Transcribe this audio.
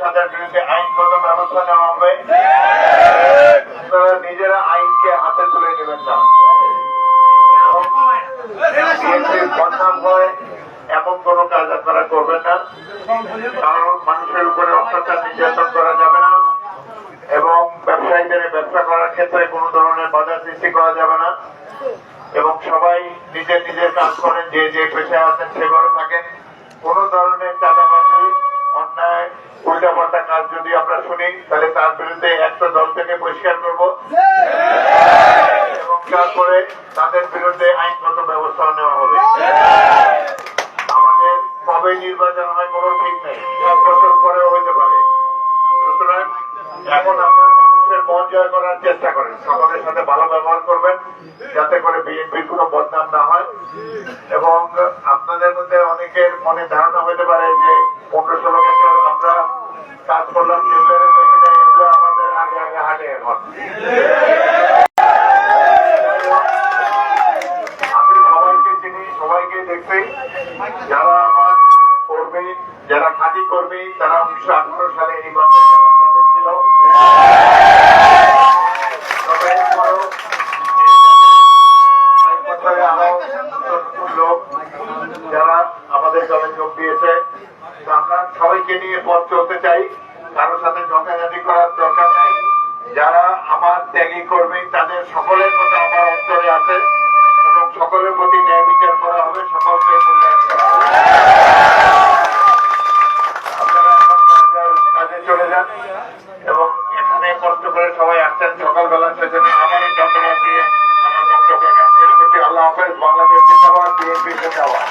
তাদের বিরুদ্ধে আইনগত ব্যবস্থা নেওয়া হবে। আপনারা নিজেরা আইনকে হাতে তুলে নেবেন না। বদনাম হয় এমন কোন কাজ আপনারা করবেন না, কারণ মানুষের উপরে অত্যাচার নির্যাতন করা যাবে না এবং ব্যবসায়ীদের ব্যবসা করার ক্ষেত্রে কোনো ধরনের বাধা সৃষ্টি করা যাবে না এবং সবাই নিজের নিজের কাজ করেন, যে যে পেশায় আছেন সেভাবে থাকেন। কোন ধরনের চাঁদাবাজি, অন্যায়, উল্টাপাল্টা কাজ যদি আমরা শুনি তাহলে তার বিরুদ্ধে একটা দল থেকে বহিষ্কার করব এবং তারপরে তাদের বিরুদ্ধে আইনগত ব্যবস্থা নেওয়া হবে। আমাদের কবে নির্বাচন হয় কোনো ঠিক নেই, 1 বছর পরেও হইতে পারে। সুতরাং এখন আপনার মানুষের মন জয় করার চেষ্টা করেন, সকলের সাথে ভালো ব্যবহার করবেন যাতে করে বিএনপির কোনো বদনাম না হয়। এবং আপনাদের মধ্যে অনেকের মনে ধারণা হতে পারে যে 15-16 বছর আমরা কাজ করলাম, আমাদের আগে আগে হাঁটে। এখন আমি সবাইকে চিনি, সবাইকে দেখছি। যারা আমার কর্মী, যারা খাঁটি কর্মী, তারা 1918 সালে এই বাচ্চাটি আমার সাথে ছিল। লোক যারা আমাদের দলে যোগ দিয়েছে, আমরা সবাইকে নিয়ে পথ চলতে চাই, কারোর সাথে ঝগড়াঝাটি করার দরকার নেই। যারা আমার ত্যাগী কর্মী তাদের সকলের কথা আমার অন্তরে আছে এবং সকলের প্রতি ন্যায় বিচার করা হবে, সকলকে মূল্যায়ন করা হবে। আপনারা কাজে চলে যান এবং এখানে কষ্ট করে সবাই আসছেন সকালবেলা, সেজন্য আমাদের ধন্যবাদ দিয়ে আমার বক্তব্য শেষ করছি। আল্লাহ হাফেজ। বাংলাদেশ জিন্দাবাদ, বিএনপি জিন্দাবাদ।